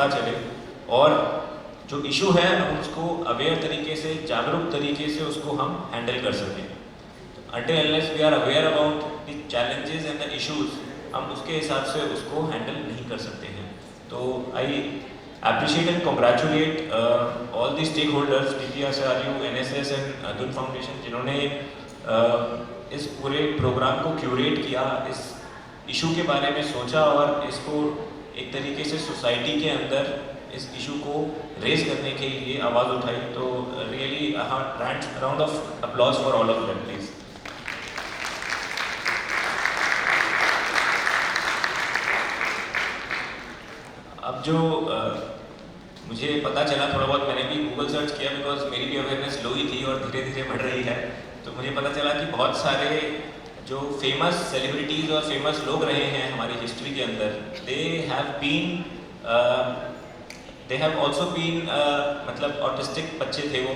पता चले और जो इशू है हम उसको अवेयर तरीके से, जागरूक तरीके से उसको हम हैंडल कर सकें। Until unless we are aware about the challenges and the issues, हम उसके हिसाब से उसको हैंडल नहीं कर सकते हैं। तो आई appreciate and congratulate all the stakeholders, DPSRU, NSS and Atul foundation, जिन्होंने इस पूरे प्रोग्राम को क्यूरेट किया, इस इशू के बारे में सोचा और इसको एक तरीके से सोसाइटी के अंदर इस इशू को रेज करने के लिए आवाज़ उठाई। तो really round of applause for all of them please. अब जो मुझे पता चला, थोड़ा बहुत मैंने भी गूगल सर्च किया बिकॉज मेरी भी अवेयरनेस लो ही थी और धीरे धीरे बढ़ रही है। तो मुझे पता चला कि बहुत सारे जो फेमस सेलिब्रिटीज़ और फेमस लोग रहे हैं हमारी हिस्ट्री के अंदर, दे हैव ऑल्सो बीन मतलब ऑटिस्टिक बच्चे थे वो,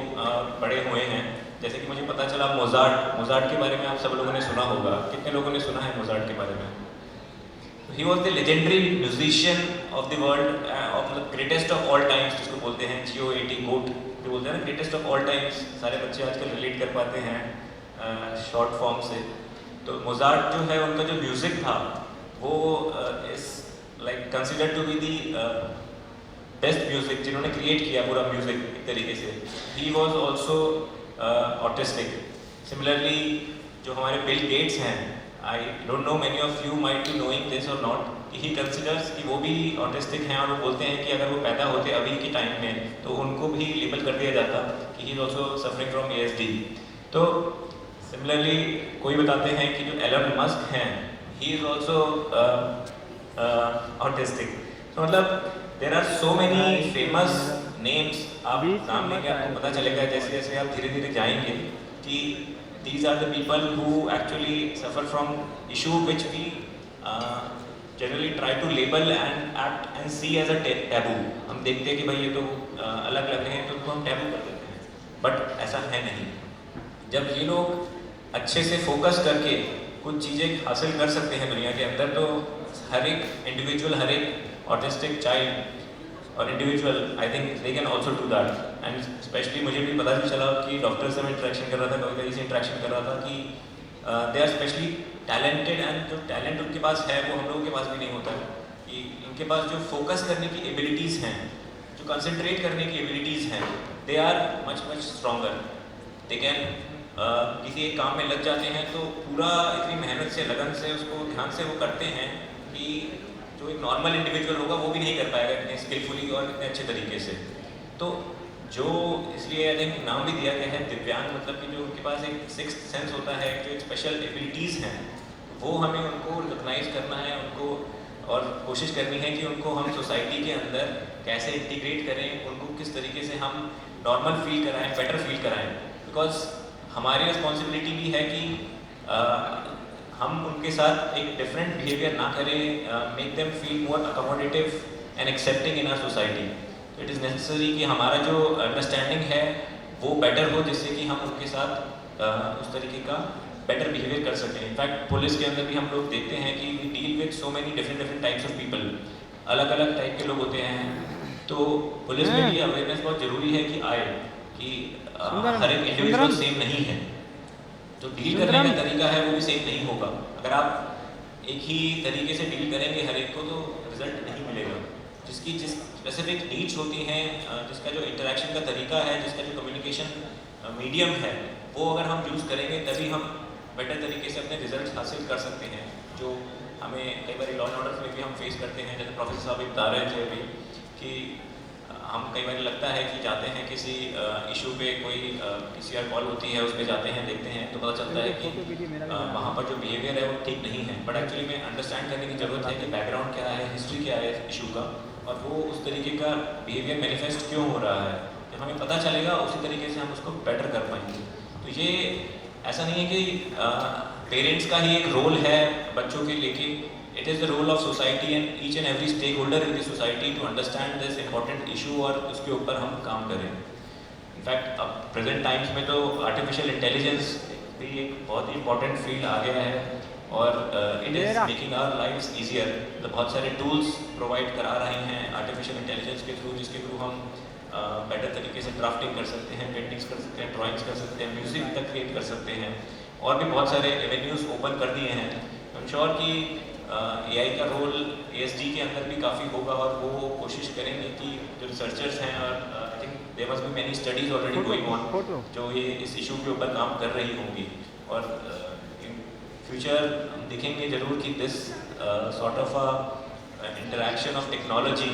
बड़े हुए हैं। जैसे कि मुझे पता चला मोजार्ट के बारे में आप सब लोगों ने सुना होगा। कितने लोगों ने सुना है मोजार्ट के बारे में? He was the legendary musician of the world, of the greatest of all times, जिसको बोलते हैं GOAT, GOAT जो बोलते हैं ना, greatest of all times। सारे बच्चे आजकल रिलेट कर पाते हैं शॉर्ट फॉर्म से। तो मोजार्ट जो है, उनका जो म्यूज़िक था वो इस like considered to be the best music जिन्होंने क्रिएट किया पूरा म्यूज़िक एक तरीके से। He was also autistic. Similarly जो हमारे बिल गेट्स हैं, I don't know many of you might be knowing this or not, कि he considers कि वो भी ऑटिस्टिक हैं और वो बोलते हैं कि अगर वो पैदा होते अभी के टाइम में तो उनको भी लेबल कर दिया जाता कि he is also suffering from ASD। तो सिमिलरली कोई बताते हैं कि जो एलन मस्क हैं, he is also ऑटिस्टिक। तो मतलब there are so many famous names, आप नाम लेंगे आपको पता चलेगा जैसे जैसे आप धीरे धीरे जाएंगे कि these are the people who actually suffer from issue which we generally try to label and act and see as a taboo। हम देखते हैं कि भाई ये तो अलग लग रहे हैं तो उनको हम टैबू कर देते हैं, बट ऐसा है नहीं। जब ये लोग अच्छे से फोकस करके कुछ चीज़ें हासिल कर सकते हैं दुनिया के अंदर, तो हर एक इंडिविजुअल, हर एक ऑटिस्टिक चाइल्ड और individual, I think they can also do that. And specially मुझे भी पता चला कि डॉक्टर से मैं इंटरेक्शन कर रहा था, कभी से इंटरेक्शन कर रहा था कि they are specially talented, and जो टैलेंट उनके पास है वो हम लोगों के पास भी नहीं होता है। कि इनके पास जो फोकस करने की एबिलिटीज़ हैं, जो कंसंट्रेट करने की एबिलिटीज़ हैं, they are much stronger. They can किसी एक काम में लग जाते हैं तो पूरा इतनी मेहनत से, लगन से, उसको ध्यान से वो करते हैं कि जो एक नॉर्मल इंडिविजुअल होगा वो भी नहीं कर पाएगा इतने स्किलफुली और इतने अच्छे तरीके से। तो जो इसलिए आई थिंक नाम भी दिया गया है दिव्यांग, मतलब कि जो उनके पास एक सिक्स्थ सेंस होता है, जो एक स्पेशल एबिलिटीज़ हैं, वो हमें उनको रिकॉग्नाइज करना है उनको, और कोशिश करनी है कि उनको हम सोसाइटी के अंदर कैसे इंटीग्रेट करें, उनको किस तरीके से हम नॉर्मल फील कराएं, बेटर फील कराएं। बिकॉज हमारी रिस्पॉन्सिबिलिटी भी है कि हम उनके साथ एक डिफरेंट बिहेवियर ना करें, make them feel more accommodative and accepting in our society. तो इट इज़ नेसेसरी कि हमारा जो अंडरस्टैंडिंग है वो बेटर हो, जिससे कि हम उनके साथ उस तरीके का बेटर बिहेवियर कर सकें। इनफैक्ट पुलिस के अंदर भी हम लोग देखते हैं कि we deal with so many different types of people, अलग अलग टाइप के लोग होते हैं। तो पुलिस में भी अवेयरनेस बहुत ज़रूरी है कि आए कि हर एक इंडिविजुअल सेम नहीं है, जो डील करने का तरीका है वो भी सेम नहीं होगा। अगर आप एक ही तरीके से डील करेंगे हर एक को तो रिजल्ट नहीं मिलेगा। जिसकी जिस स्पेसिफिक नीड्स होती हैं, जिसका जो इंटरेक्शन का तरीका है, जिसका जो कम्युनिकेशन मीडियम है, वो अगर हम यूज़ करेंगे तभी हम बेटर तरीके से अपने रिजल्ट हासिल कर सकते हैं। जो हमें कई बार लॉ एंड ऑर्डर में भी हम फेस करते हैं, जैसे प्रोफेसर साहब भी बता रहे थे अभी कि हम कई बार लगता है कि जाते हैं किसी इशू पे, कोई PCR कॉल होती है, उस पर जाते हैं, देखते हैं तो पता चलता है कि वहाँ पर जो बिहेवियर है वो ठीक नहीं है। बट एक्चुअली में अंडरस्टैंड करने की ज़रूरत है कि बैकग्राउंड क्या है, हिस्ट्री क्या है इशू का, और वो उस तरीके का बिहेवियर मैनिफेस्ट क्यों हो रहा है। जब हमें पता चलेगा उसी तरीके से हम उसको बेटर कर पाएंगे। तो ये ऐसा नहीं है कि पेरेंट्स का ही एक रोल है बच्चों के, लेकिन it is the role of society and each and every stakeholder in the society to understand this important issue और उसके ऊपर हम काम करें। इनफैक्ट अब प्रेजेंट टाइम्स में तो आर्टिफिशियल इंटेलिजेंस भी एक बहुत ही इंपॉर्टेंट फील्ड आ गया है, और it is making our lifes easier. मतलब बहुत सारे टूल्स प्रोवाइड करा रहे हैं आर्टिफिशियल इंटेलिजेंस के थ्रू, जिसके थ्रू हम बेटर तरीके से ड्राफ्टिंग कर सकते हैं, पेंटिंग्स कर सकते हैं, ड्राइंग्स कर सकते हैं, म्यूज़िक तक क्रिएट कर सकते हैं, और भी बहुत सारे एवेन्यूज़ ओपन कर दिए हैं। आई एम श्योर कि AI का रोल ASD के अंदर भी काफ़ी होगा, और वो कोशिश करेंगे कि जो रिसर्चर्स हैं, और I think there must be many studies already going on जो ये इस इशू के ऊपर काम कर रही होंगी, और इन फ्यूचर हम देखेंगे जरूर कि this sort of a interaction of technology